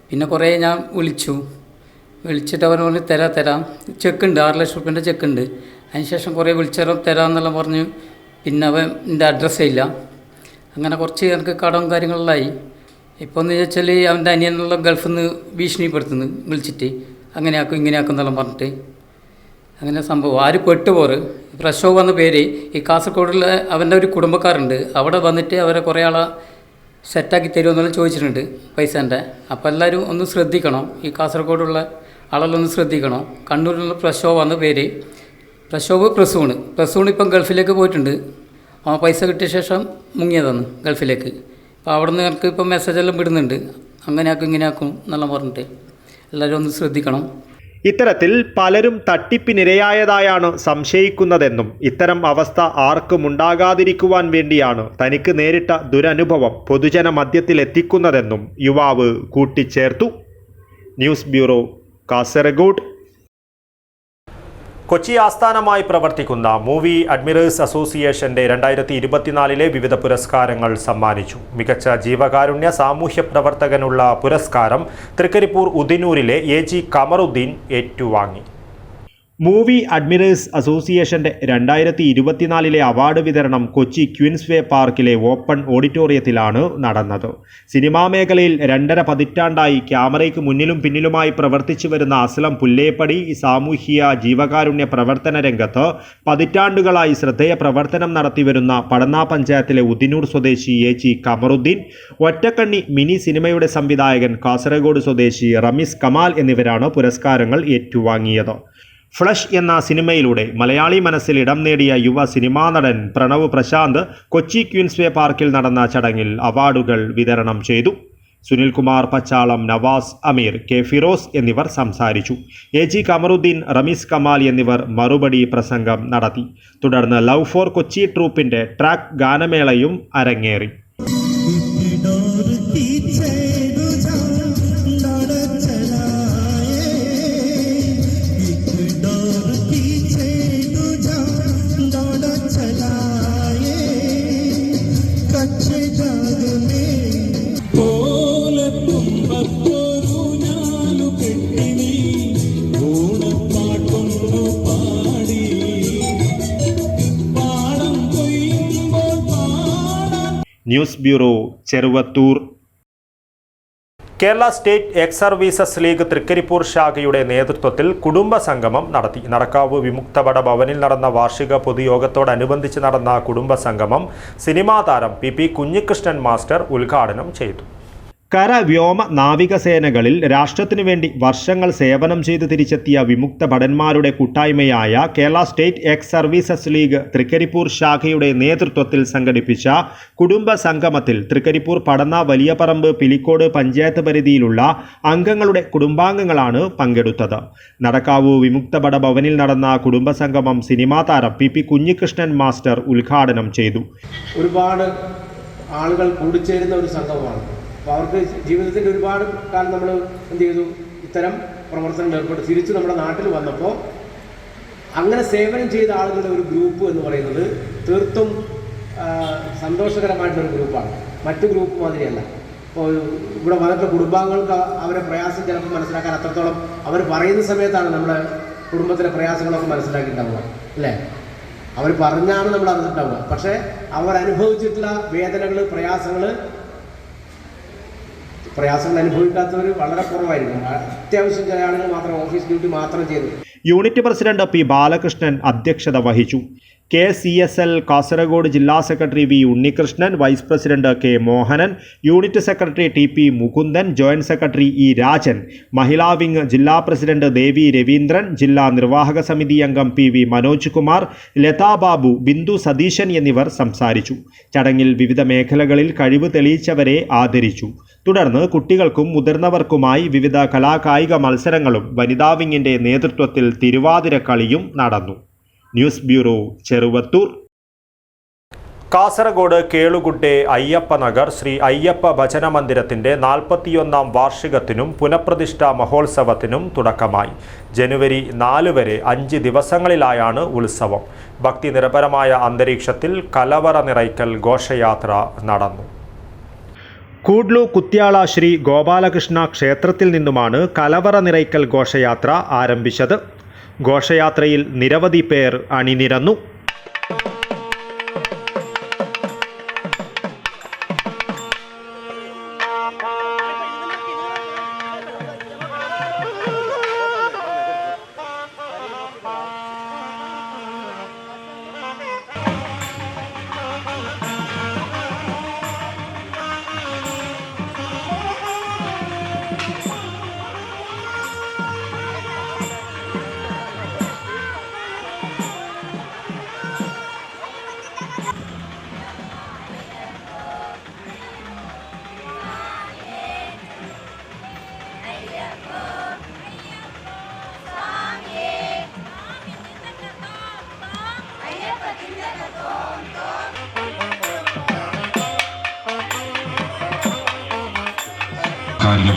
പിന്നെ കുറേ ഞാൻ വിളിച്ചിട്ട് അവൻ പറഞ്ഞ് തരാം ചെക്കുണ്ട്, 6 ലക്ഷം റുപ്യൻ്റെ ചെക്കുണ്ട്. അതിനുശേഷം കുറേ വിളിച്ചാലും തരാമെന്നെല്ലാം പറഞ്ഞു. പിന്നെ അവൻ എൻ്റെ അഡ്രസ്സേ ഇല്ല. അങ്ങനെ കുറച്ച് എനിക്ക് കടവും കാര്യങ്ങളിലായി. ഇപ്പോൾ എന്ന് വെച്ചാൽ അവൻ്റെ അനിയനുള്ള ഗൾഫിൽ നിന്ന് ഭീഷണിപ്പെടുത്തുന്നു, വിളിച്ചിട്ട് അങ്ങനെയാക്കും ഇങ്ങനെയാക്കും എന്നെല്ലാം പറഞ്ഞിട്ട്. അങ്ങനെ സംഭവം ആര് പെട്ടുപോറ്. പ്രശോഭ് എന്ന പേര് ഈ കാസർഗോഡുള്ള അവൻ്റെ ഒരു കുടുംബക്കാരുണ്ട്, അവിടെ വന്നിട്ട് അവരെ കുറേ ആളെ സെറ്റാക്കി തരുമെന്നെല്ലാം ചോദിച്ചിട്ടുണ്ട് പൈസേൻ്റെ. അപ്പോൾ എല്ലാവരും ഒന്ന് ശ്രദ്ധിക്കണം, ഈ കാസർഗോഡുള്ള ആളെല്ലാം ഒന്ന് ശ്രദ്ധിക്കണം. കണ്ണൂരിലുള്ള പ്രശോഭ് എന്ന പേര്, പ്രസൂൺ ഇപ്പം ഗൾഫിലേക്ക് പോയിട്ടുണ്ട്. ആ പൈസ കിട്ടിയ ശേഷം മുങ്ങിയതാണ് ഗൾഫിലേക്ക്. അപ്പോൾ അവിടെ നിന്ന് എനിക്ക് ഇപ്പം മെസ്സേജെല്ലാം വിടുന്നുണ്ട്, അങ്ങനെയാക്കും ഇങ്ങനെയാക്കും എന്നെല്ലാം പറഞ്ഞിട്ട് എല്ലാവരും ഒന്ന് ശ്രദ്ധിക്കണം. ഇത്തരത്തിൽ പലരും തട്ടിപ്പിനിരയായതായാണ് സംശയിക്കുന്നതെന്നും ഇത്തരം അവസ്ഥ ആർക്കും ഉണ്ടാകാതിരിക്കുവാൻ വേണ്ടിയാണ് തനിക്ക് നേരിട്ട ദുരനുഭവം പൊതുജന മധ്യത്തിൽ എത്തിക്കുന്നതെന്നും യുവാവ് കൂട്ടിച്ചേർത്തു. News bureau, Kasaragod. കൊച്ചി ആസ്ഥാനമായി പ്രവർത്തിക്കുന്ന മൂവി അഡ്മിറേഴ്സ് അസോസിയേഷന്റെ 2024 വിവിധ പുരസ്കാരങ്ങൾ സമ്മാനിച്ചു. മികച്ച ജീവകാരുണ്യ സാമൂഹ്യ പ്രവർത്തകനുള്ള പുരസ്കാരം തൃക്കരിപ്പൂർ ഉദിനൂരിലെ AG കമറുദ്ദീൻ ഏറ്റുവാങ്ങി. മൂവി അഡ്മിറേഴ്സ് അസോസിയേഷന്റെ 2024 അവാർഡ് വിതരണം കൊച്ചി ക്വീൻസ് വേ പാർക്കിലെ ഓപ്പൺ ഓഡിറ്റോറിയത്തിലാണ് നടന്നത്. സിനിമാ മേഖലയിൽ 2.5 പതിറ്റാണ്ടായി ക്യാമറയ്ക്ക് മുന്നിലും പിന്നിലുമായി പ്രവർത്തിച്ചു വരുന്ന അസ്ലം പുല്ലേപ്പടി സാമൂഹ്യ ജീവകാരുണ്യ പ്രവർത്തന രംഗത്ത് പതിറ്റാണ്ടുകളായി ശ്രദ്ധേയ പ്രവർത്തനം നടത്തിവരുന്ന പടന്ന പഞ്ചായത്തിലെ ഉദിനൂർ സ്വദേശി AG കമറുദ്ദീൻ, ഒറ്റക്കണ്ണി മിനി സിനിമയുടെ സംവിധായകൻ കാസർഗോഡ് സ്വദേശി റമീസ് കമാൽ എന്നിവരാണ് പുരസ്കാരങ്ങൾ ഏറ്റുവാങ്ങിയത്. ഫ്ലഷ് എന്ന സിനിമയിലൂടെ മലയാളി മനസ്സിൽ ഇടം നേടിയ യുവ സിനിമാ നടൻ പ്രണവ് പ്രശാന്ത് കൊച്ചി ക്വീൻസ് വേ പാർക്കിൽ നടന്ന ചടങ്ങിൽ അവാർഡുകൾ വിതരണം ചെയ്തു. സുനിൽകുമാർ പച്ചാളം, നവാസ് അമീർ, K ഫിറോസ് എന്നിവർ സംസാരിച്ചു. AG കമറുദ്ദീൻ, റമീസ് കമാൽ എന്നിവർ മറുപടി പ്രസംഗം നടത്തി. തുടർന്ന് ലവ് ഫോർ കൊച്ചി ട്രൂപ്പിന്റെ ട്രാക്ക് ഗാനമേളയും അരങ്ങേറി. News bureau, Cheruvathur. Kerala state ex services league Trikaripur ശാഖയുടെ നേതൃത്വത്തിൽ കുടുംബ സംഗമം നടത്തി. നടക്കാവ് വിമുക്തഭട ഭവനിൽ നടന്ന വാർഷിക പൊതുയോഗത്തോടനുബന്ധിച്ച് നടന്ന കുടുംബ സംഗമം സിനിമാ താരം പി കുഞ്ഞികൃഷ്ണൻ മാസ്റ്റർ ഉദ്ഘാടനം ചെയ്തു. കര, വ്യോമ, നാവികസേനകളിൽ രാഷ്ട്രത്തിനു വേണ്ടി വർഷങ്ങൾ സേവനം ചെയ്ത് തിരിച്ചെത്തിയ വിമുക്ത ഭടന്മാരുടെ കൂട്ടായ്മയായ Kerala state ex services league Trikaripur ശാഖയുടെ നേതൃത്വത്തിൽ സംഘടിപ്പിച്ച കുടുംബ സംഗമത്തിൽ തൃക്കരിപ്പൂർ പടന്ന വലിയപറമ്പ് പിലിക്കോട് പഞ്ചായത്ത് പരിധിയിലുള്ള അംഗങ്ങളുടെ കുടുംബാംഗങ്ങളാണ് പങ്കെടുത്തത്. നടക്കാവ് വിമുക്ത ഭട ഭവനിൽ നടന്ന കുടുംബ സംഗമം സിനിമാ താരം പി കുഞ്ഞികൃഷ്ണൻ മാസ്റ്റർ ഉദ്ഘാടനം ചെയ്തു. ഒരുപാട് ആളുകൾ കൂടിച്ചേരുന്ന ഒരു സംഗമമാണ്. അപ്പോൾ അവർക്ക് ജീവിതത്തിൻ്റെ ഒരുപാട് കാലം നമ്മൾ എന്ത് ചെയ്തു, ഇത്തരം പ്രവർത്തനങ്ങൾ ഏർപ്പെട്ട് തിരിച്ച് നമ്മുടെ നാട്ടിൽ വന്നപ്പോൾ അങ്ങനെ സേവനം ചെയ്ത ആളുകളുടെ ഒരു ഗ്രൂപ്പ് എന്ന് പറയുന്നത് തീർത്തും സന്തോഷകരമായിട്ടൊരു ഗ്രൂപ്പാണ്. മറ്റു ഗ്രൂപ്പ് മാതിരിയല്ല. ഇപ്പോൾ ഇവിടെ വന്നിട്ട് കുടുംബാംഗങ്ങൾക്ക് അവരെ പ്രയാസം ചിലപ്പോൾ മനസ്സിലാക്കാൻ അത്രത്തോളം അവർ പറയുന്ന സമയത്താണ് നമ്മുടെ കുടുംബത്തിലെ പ്രയാസങ്ങളൊക്കെ മനസ്സിലാക്കിയിട്ടുണ്ടാവുക, അല്ലേ? അവർ പറഞ്ഞാണ് നമ്മൾ അറിഞ്ഞിട്ടുണ്ടാവുക. പക്ഷേ അവർ അനുഭവിച്ചിട്ടുള്ള വേദനകൾ, പ്രയാസങ്ങൾ അനുഭവിക്കാത്തവർ വളരെ കുറവായിരിക്കും. അത്യാവശ്യം ചില ആളുകൾ മാത്രം ഓഫീസ് ഡ്യൂട്ടി മാത്രം ചെയ്തു. യൂണിറ്റ് പ്രസിഡന്റ് പി ബാലകൃഷ്ണൻ അധ്യക്ഷത വഹിച്ചു. KCSL കാസർഗോഡ് ജില്ലാ secretary V Unnikrishnan, vice president K Mohanan, unit secretary TP Mukundan, joint secretary E Rajan, മഹിളാ വിംഗ് ജില്ലാ പ്രസിഡന്റ് ദേവി രവീന്ദ്രൻ, ജില്ലാ നിർവാഹക സമിതി അംഗം PV മനോജ് കുമാർ, ലതാ ബാബു, ബിന്ദു സതീശൻ എന്നിവർ സംസാരിച്ചു. ചടങ്ങിൽ വിവിധ മേഖലകളിൽ കഴിവ് തെളിയിച്ചവരെ ആദരിച്ചു. തുടർന്ന് കുട്ടികൾക്കും മുതിർന്നവർക്കുമായി വിവിധ കലാകായിക മത്സരങ്ങളും വനിതാ വിങ്ങിന്റെ നേതൃത്വത്തിൽ തിരുവാതിരക്കളിയും നടന്നു. News bureau, Cheruvathur. കാസർഗോഡ് കേളുകുട്ടെ അയ്യപ്പ നഗർ ശ്രീ അയ്യപ്പ ഭജന മന്ദിരത്തിൻ്റെ 41ാം വാർഷികത്തിനും പുനഃപ്രതിഷ്ഠാ മഹോത്സവത്തിനും തുടക്കമായി. ജനുവരി 4 വരെ 5 ദിവസങ്ങളിലായാണ് ഉത്സവം. ഭക്തി നിരപരമായ അന്തരീക്ഷത്തിൽ കലവറ നിറയ്ക്കൽ ഘോഷയാത്ര നടന്നു. കൂഡ്ലു കുത്യാള ശ്രീ ഗോപാലകൃഷ്ണ ക്ഷേത്രത്തിൽ നിന്നുമാണ് കലവറ നിറയ്ക്കൽ ഘോഷയാത്ര ആരംഭിച്ചത്. ഘോഷയാത്രയിൽ നിരവധി പേർ അണിനിരന്നു.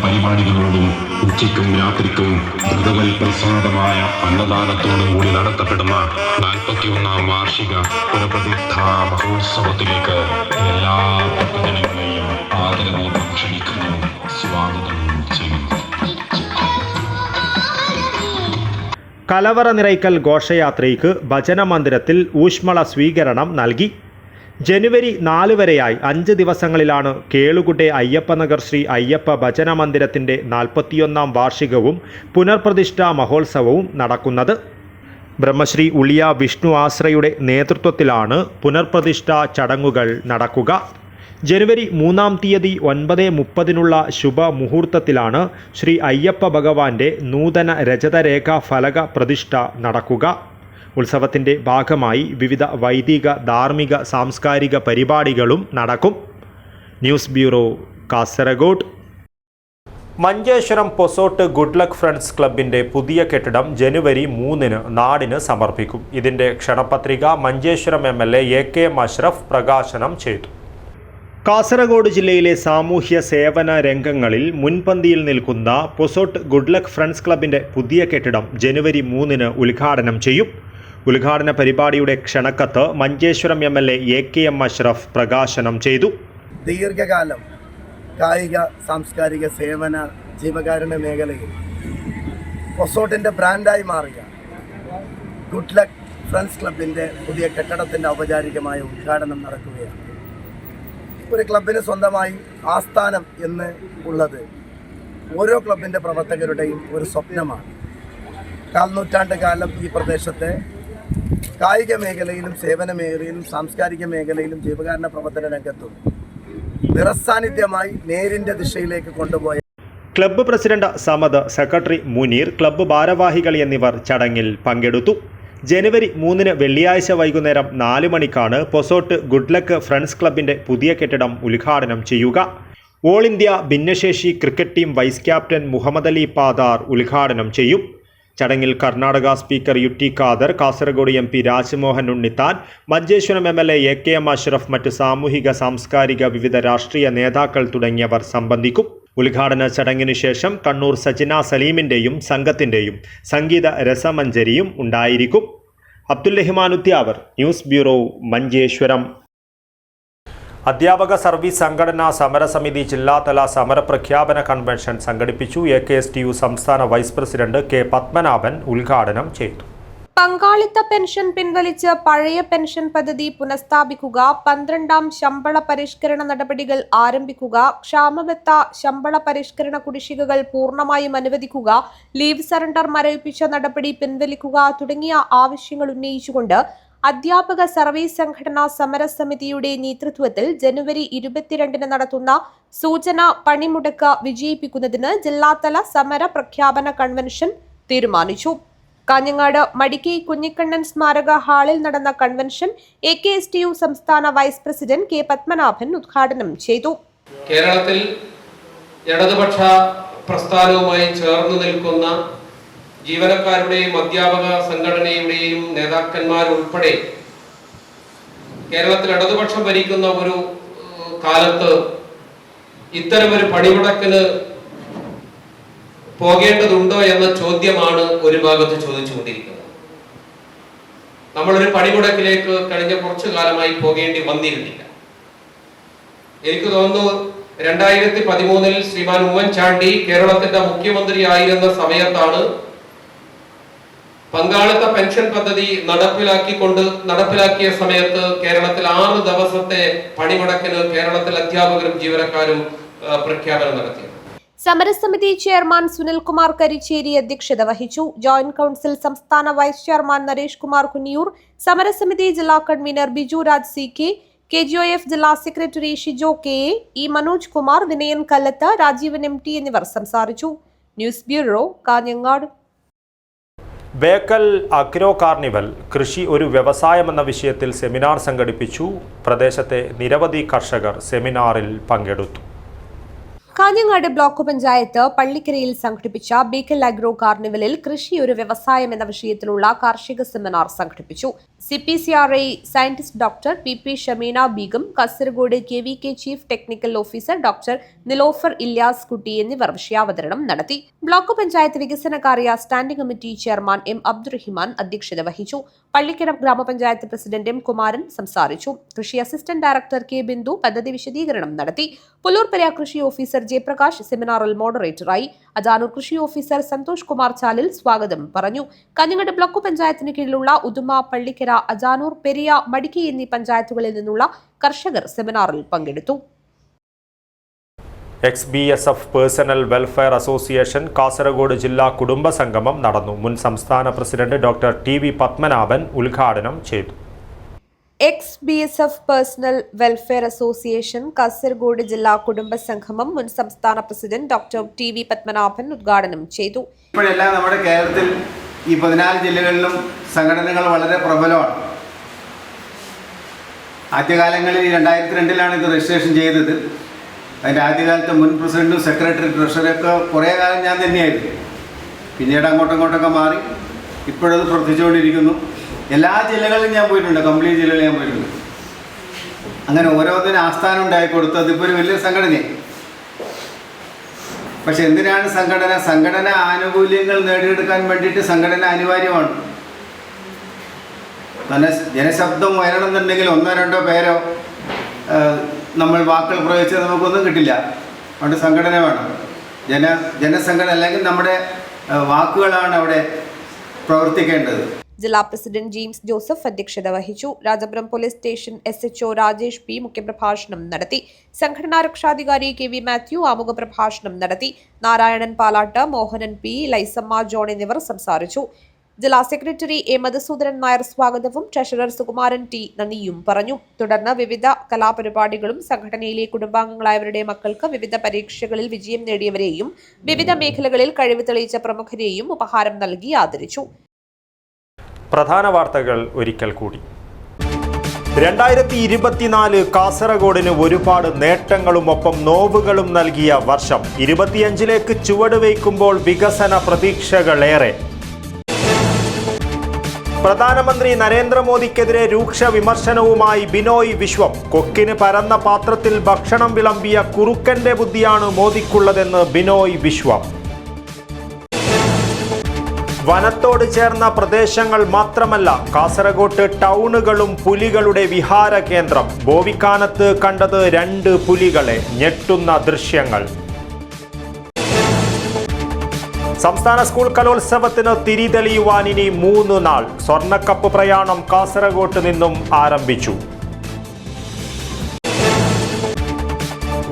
പരിപാടികളോടും ഉച്ചയ്ക്കും രാത്രിക്കും ധൃതവൽ പ്രസാദമായ അന്നദാനത്തോടും കൂടി നടത്തപ്പെടുന്ന 41ാം വാർഷിക പുനഃപ്രതിഷ്ഠാ മഹോത്സവത്തിലേക്ക് എല്ലാ ഭക്തജനങ്ങളെയും ആദരപൂർവ്വം ക്ഷണിക്കുന്നു, സ്വാഗതം ചെയ്യുന്നു. കലവറ നിറയ്ക്കൽ ഘോഷയാത്രയ്ക്ക് ഭജന മന്ദിരത്തിൽ ഊഷ്മള സ്വീകരണം നൽകി. ജനുവരി 4 വരെയായി 5 ദിവസങ്ങളിലാണ് കേളുകുട്ടെ അയ്യപ്പനഗർ ശ്രീ അയ്യപ്പ ഭജന മന്ദിരത്തിൻ്റെ 41ാം വാർഷികവും പുനർപ്രതിഷ്ഠാ മഹോത്സവവും നടക്കുന്നത്. ബ്രഹ്മശ്രീ ഉളിയ വിഷ്ണു ആശ്രയുടെ നേതൃത്വത്തിലാണ് പുനർപ്രതിഷ്ഠാ ചടങ്ങുകൾ നടക്കുക. ജനുവരി 3-ാം തീയതി 9:30 ശുഭമുഹൂർത്തത്തിലാണ് ശ്രീ അയ്യപ്പ ഭഗവാന്റെ നൂതന രജതരേഖാ ഫലക പ്രതിഷ്ഠ നടക്കുക. ഉത്സവത്തിൻ്റെ ഭാഗമായി വിവിധ വൈദിക, ധാർമ്മിക, സാംസ്കാരിക പരിപാടികളും നടക്കും. News bureau, Kasaragod. Manjeshwaram Posot good luck friends ക്ലബിൻ്റെ പുതിയ കെട്ടിടം ജനുവരി 3-ന് നാടിന് സമർപ്പിക്കും. ഇതിൻ്റെ ക്ഷണപത്രിക മഞ്ചേശ്വരം MLA AK അഷ്റഫ് പ്രകാശനം ചെയ്തു. കാസർഗോഡ് ജില്ലയിലെ സാമൂഹ്യ സേവന രംഗങ്ങളിൽ മുൻപന്തിയിൽ നിൽക്കുന്ന പൊസോട്ട് ഗുഡ് ലക്ക് ഫ്രണ്ട്സ് ക്ലബിൻ്റെ പുതിയ കെട്ടിടം ജനുവരി 3-ന് ഉദ്ഘാടനം ചെയ്യും. ഉദ്ഘാടന പരിപാടിയുടെ ക്ഷണക്കത്ത് മഞ്ചേശ്വരം MLA AK അഷ്റഫ് പ്രകാശനം ചെയ്തു. ദീർഘകാലം കായിക, സാംസ്കാരിക, സേവന, ജീവകാരുണ്യ മേഖലയിൽ പൊസോട്ടിൻ്റെ ബ്രാൻഡായി മാറിയ ഗുഡ് ലക്ക് ഫ്രണ്ട്സ് ക്ലബിൻ്റെ പുതിയ കെട്ടിടത്തിൻ്റെ ഔപചാരികമായ ഉദ്ഘാടനം നടക്കുകയാണ്. ഒരു ക്ലബിന് സ്വന്തമായി ആസ്ഥാനം എന്ന് ഉള്ളത് ഓരോ ക്ലബിൻ്റെ പ്രവർത്തകരുടെയും ഒരു സ്വപ്നമാണ്. കാൽനൂറ്റാണ്ട് കാലം ഈ പ്രദേശത്തെ കായിക മേഖലയിലും സേവന മേഖലയിലും സാംസ്കാരിക മേഖലയിലും ജീവകാരുണ്യ പ്രവർത്തന രംഗത്തും നിറസാന്നിധ്യമായി നേരിൻ്റെ ദിശയിലേക്ക് കൊണ്ടുപോയ club president Samad, secretary Muneer, club ഭാരവാഹികൾ എന്നിവർ ചടങ്ങിൽ പങ്കെടുത്തു. ജനുവരി 3 വെള്ളിയാഴ്ച വൈകുന്നേരം 4 മണിക്കാണ് പൊസോട്ട് ഗുഡ് ലക്ക് ഫ്രണ്ട്സ് ക്ലബിൻ്റെ പുതിയ കെട്ടിടം ഉദ്ഘാടനം ചെയ്യുക. ഓൾ ഇന്ത്യ ഭിന്നശേഷി cricket team vice captain Muhammad Ali Padar ഉദ്ഘാടനം ചെയ്യും. ചടങ്ങിൽ Karnataka speaker U T Khader, Kasaragod MP Rajmohan Unnithan, Manjeshwaram MLA AKM Ashraf, മറ്റ് സാമൂഹിക സാംസ്കാരിക വിവിധ രാഷ്ട്രീയ നേതാക്കൾ തുടങ്ങിയവർ സംബന്ധിക്കും. ഉദ്ഘാടന ചടങ്ങിനു ശേഷം കണ്ണൂർ സജിന സലീമിൻ്റെയും സംഘത്തിൻ്റെയും സംഗീത രസമഞ്ജരിയും ഉണ്ടായിരിക്കും. Abdul Rahman Udyavar, news bureau, Manjeshwaram. അധ്യാപക സർവീസ് സംഘടനാ സമരസമിതി ജില്ലാതല സമരപ്രഖ്യാപന കൺവെൻഷൻ സംഘടിപ്പിച്ചു. AKSTU സംസ്ഥാന വൈസ് പ്രസിഡന്റ് K പത്മനാഭൻ ഉദ്ഘാടനം ചെയ്തു. പങ്കാളിത്ത പെൻഷൻ പിൻവലിച്ച് പഴയ പെൻഷൻ പദ്ധതി പുനഃസ്ഥാപിക്കുക, 12ാം ശമ്പള പരിഷ്കരണ നടപടികൾ ആരംഭിക്കുക, ക്ഷാമബത്ത ശമ്പള പരിഷ്കരണ കുടിശ്ശികകൾ പൂർണ്ണമായും അനുവദിക്കുക, ലീവ് സറണ്ടർ മരവിപ്പിച്ച നടപടി പിൻവലിക്കുക തുടങ്ങിയ ആവശ്യങ്ങൾ ഉന്നയിച്ചുകൊണ്ട് അധ്യാപക സർവീസ് സംഘടനാ സമരസമിതിയുടെ നേതൃത്വത്തിൽ ജനുവരി 22 നടത്തുന്ന സൂചന പണിമുടക്ക് വിജയിപ്പിക്കുന്നതിന് ജില്ലാതല സമര പ്രഖ്യാപന കൺവെൻഷൻ തീരുമാനിച്ചു. കാഞ്ഞങ്ങാട് മടിക്കൈ കുഞ്ഞിക്കണ്ണൻ സ്മാരക ഹാളിൽ നടന്ന കൺവെൻഷൻ AKSTU സംസ്ഥാന വൈസ് പ്രസിഡന്റ് K പത്മനാഭൻ ഉദ്ഘാടനം ചെയ്തു. കേരളത്തിൽ ഇടതുപക്ഷ പ്രസ്ഥാനവുമായി ചേർന്ന് നിൽക്കുന്ന ജീവനക്കാരുടെയും അധ്യാപക സംഘടനയുടെയും നേതാക്കന്മാരുൾപ്പെടെ കേരളത്തിൽ ഇടതുപക്ഷം ഭരിക്കുന്ന ഒരു കാലത്ത് ഇത്തരമൊരു പണിമുടക്കിന് പോകേണ്ടതുണ്ടോ എന്ന ചോദ്യമാണ് ഒരു ഭാഗത്ത് ചോദിച്ചുകൊണ്ടിരിക്കുന്നത്. നമ്മളൊരു പണിമുടക്കിലേക്ക് കഴിഞ്ഞ കുറച്ചു കാലമായി പോകേണ്ടി വന്നിരുന്നില്ല. എനിക്ക് തോന്നുന്നു 2013 ശ്രീമാൻ ഉമ്മൻചാണ്ടി കേരളത്തിന്റെ മുഖ്യമന്ത്രി ആയിരുന്ന സമയത്താണ് പങ്കാളിത്ത പെൻഷൻ പദ്ധതി നടപ്പിലാക്കിയ സമയത്ത് കേരളത്തിൽ 6 ദിവസത്തെ പണിമുടക്കിന് കേരളത്തിൽ അധ്യാപകരും ജീവനക്കാരും പ്രഖ്യാപനം നടത്തി. സമരസമിതി ചെയർമാൻ സുനിൽകുമാർ കരിച്ചേരി അധ്യക്ഷത വഹിച്ചു. ജോയിന്റ് കൌൺസിൽ സംസ്ഥാന വൈസ് ചെയർമാൻ നരേഷ് കുമാർ കുന്നിയൂർ, സമരസമിതി ജില്ലാ convener Biju Raj CK, KGOF ജില്ലാ secretary Shijo KA, E Manoj Kumar, Vinayan Kallath, Rajeevan MT എന്നിവർ സംസാരിച്ചു. News bureau, Kanhangad. Bekal agro carnival കൃഷി ഒരു വ്യവസായമെന്ന വിഷയത്തിൽ സെമിനാർ സംഘടിപ്പിച്ചു. പ്രദേശത്തെ നിരവധി കർഷകർ സെമിനാറിൽ പങ്കെടുത്തു. കാഞ്ഞങ്ങാട് ബ്ലോക്ക് പഞ്ചായത്ത് പള്ളിക്കരയിൽ സംഘടിപ്പിച്ച ബേക്കൽ അഗ്രോ കാർണിവലിൽ കൃഷി ഒരു വ്യവസായം എന്ന വിഷയത്തിലുള്ള കാർഷിക സെമിനാർ സംഘടിപ്പിച്ചു. CPCRA scientist doctor PP Shameena Beegum, Kasaragod KVK chief technical officer doctor Nilofar Ilyas Kutty എന്നിവർ വിഷയാവതരണം നടത്തി. ബ്ലോക്ക് പഞ്ചായത്ത് വികസനകാര്യ standing committee chairman M Abdurahiman അധ്യക്ഷത വഹിച്ചു. പള്ളിക്കര ഗ്രാമപഞ്ചായത്ത് പ്രസിഡന്റ് M കുമാരൻ സംസാരിച്ചു. കൃഷി അസിസ്റ്റന്റ് ഡയറക്ടർ K ബിന്ദു പദ്ധതി വിശദീകരണം നടത്തി. പുല്ലൂർപെര കൃഷി ഓഫീസർ ജയപ്രകാശ് സെമിനാറിൽ മോഡറേറ്ററായി. അജാനൂർ കൃഷി ഓഫീസർ സന്തോഷ് കുമാർ ചാലിൽ സ്വാഗതം പറഞ്ഞു. കാഞ്ഞങ്ങാട് ബ്ലോക്ക് പഞ്ചായത്തിന് കീഴിലുള്ള ഉദുമ, പള്ളിക്കര, അജാനൂർ, പെരിയ, മടിക്കൈ എന്നീ പഞ്ചായത്തുകളിൽ നിന്നുള്ള കർഷകർ സെമിനാറിൽ പങ്കെടുത്തു. XBSF personal welfare association Kasaragod ജില്ലാ കുടുംബ സംഗമം നടന്നു. മുൻ സംസ്ഥാന പ്രസിഡന്റ് ഡോക്ടർ TV പത്മനാഭൻ ഉദ്ഘാടനം ചെയ്തു. XBSF personal welfare association Kasaragod ജില്ലാ കുടുംബ സംഗമം മുൻ സംസ്ഥാന പ്രസിഡന്റ് ഡോക്ടർ TV പത്മനാഭൻ ഉദ്ഘാടനം ചെയ്തു. ഇപ്പോഴെല്ലാം നമ്മുടെ കേരളത്തിൽ ഈ 14 ജില്ലകളിലും സംഘടനകൾ വളരെ പ്രബലമാണ്. ആദ്യകാലങ്ങളിൽ 2002 ഇത് രജിസ്ട്രേഷൻ ചെയ്തത്. അതിൻ്റെ ആദ്യകാലത്ത് മുൻ പ്രസിഡന്റും സെക്രട്ടറി ട്രഷറിയൊക്കെ കുറേ കാലം ഞാൻ തന്നെയായിരുന്നു. പിന്നീട് അങ്ങോട്ടൊക്കെ മാറി ഇപ്പോഴത് പ്രവർത്തിച്ചുകൊണ്ടിരിക്കുന്നു. എല്ലാ ജില്ലകളിലും ഞാൻ പോയിട്ടുണ്ട്, കംപ്ലീറ്റ് ജില്ലകളിൽ ഞാൻ പോയിട്ടുണ്ട്. അങ്ങനെ ഓരോന്നിനും ആസ്ഥാനം ഉണ്ടായി കൊടുത്തു. അതിപ്പോൾ ഒരു വലിയ സംഘടനയാണ്. പക്ഷെ എന്തിനാണ് സംഘടന ആനുകൂല്യങ്ങൾ നേടിയെടുക്കാൻ വേണ്ടിയിട്ട് സംഘടന അനിവാര്യമാണ്. ജനശബ്ദം ഉയരണമെന്നുണ്ടെങ്കിൽ 1-2 പേരോ നമ്മൾ വാക്കുകൾ പ്രയോഗിച്ചാൽ നമുക്കൊന്നും കിട്ടില്ല. അതുകൊണ്ട് സംഘടന വേണം. ജനസംഘടന അല്ലെങ്കിൽ നമ്മുടെ വാക്കുകളാണ് അവിടെ പ്രവർത്തിക്കേണ്ടത്. ജില്ലാ പ്രസിഡന്റ് ജെയിംസ് ജോസഫ് അധ്യക്ഷത വഹിച്ചു. Rajapuram police station SHO Rajesh P മുഖ്യപ്രഭാഷണം നടത്തി. സംഘടനാ രക്ഷാധികാരി KV മാത്യു ആമുഖ പ്രഭാഷണം നടത്തി. നാരായണൻ പാലാട്ട്, മോഹനൻ P, ലൈസമ്മ ജോൺ എന്നിവർ സംസാരിച്ചു. ജില്ലാ സെക്രട്ടറി A മധുസൂദനൻ നായർ സ്വാഗതവും ട്രഷറർ സുകുമാരൻ T നന്ദിയും പറഞ്ഞു. തുടർന്ന് വിവിധ കലാപരിപാടികളും സംഘടനയിലെ കുടുംബാംഗങ്ങളായവരുടെ മക്കൾക്ക് വിവിധ പരീക്ഷകളിൽ വിജയം നേടിയവരെയും വിവിധ മേഖലകളിൽ കഴിവ് തെളിയിച്ച പ്രമുഖരെയും ഉപഹാരം നൽകി ആദരിച്ചു. പ്രധാന വാർത്തകൾ ഒരിക്കൽ കൂടി. 2024 കാസർഗോഡിന് ഒരുപാട് നേട്ടങ്ങളും ഒപ്പം നോവുകളും നൽകിയ വർഷം. 25ലേക്ക് ചുവടുവയ്ക്കുമ്പോൾ വികസന പ്രതീക്ഷകളേറെ. പ്രധാനമന്ത്രി നരേന്ദ്രമോദിക്കെതിരെ രൂക്ഷ വിമർശനവുമായി ബിനോയ് വിശ്വം. കൊക്കിന് പരന്ന പാത്രത്തിൽ ഭക്ഷണം വിളമ്പിയ കുറുക്കന്റെ ബുദ്ധിയാണ് മോദിക്കുള്ളതെന്ന് ബിനോയ് വിശ്വം. വനത്തോട് ചേർന്ന പ്രദേശങ്ങൾ മാത്രമല്ല, കാസർഗോട്ട് ടൗണുകളും പുലികളുടെ വിഹാര കേന്ദ്രം. ബോവിക്കാനത്ത് കണ്ടത് 2 പുലികളെ. ഞെട്ടുന്ന ദൃശ്യങ്ങൾ. സംസ്ഥാന സ്കൂൾ കലോത്സവത്തിന് തിരിതെളിയുവാൻ ഇനി 3 നാൾ. സ്വർണ്ണക്കപ്പ് പ്രയാണം കാസർഗോട്ട് നിന്നും ആരംഭിച്ചു.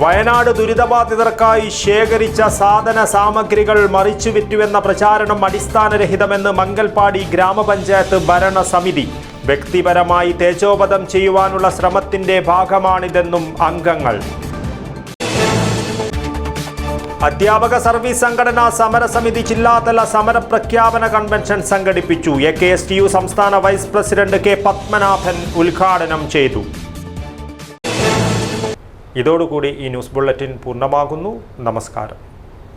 വയനാട് ദുരിതബാധിതർക്കായി ശേഖരിച്ച സാധന സാമഗ്രികൾ മറിച്ചുവിറ്റുവെന്ന പ്രചാരണം അടിസ്ഥാനരഹിതമെന്ന് മംഗൽപാടി ഗ്രാമപഞ്ചായത്ത് ഭരണസമിതി. വ്യക്തിപരമായി തേജോവധം ചെയ്യുവാനുള്ള ശ്രമത്തിന്റെ ഭാഗമാണിതെന്നും അംഗങ്ങൾ. അധ്യാപക സർവീസ് സംഘടനാ സമരസമിതി ജില്ലാതല സമരപ്രഖ്യാപന കൺവെൻഷൻ സംഘടിപ്പിച്ചു. AKSTU സംസ്ഥാന വൈസ് പ്രസിഡന്റ് K പത്മനാഭൻ ഉദ്ഘാടനം ചെയ്തു. ഇതോടുകൂടി ഈ ന്യൂസ് ബുള്ളറ്റിൻ പൂർണ്ണമാകുന്നു. നമസ്കാരം.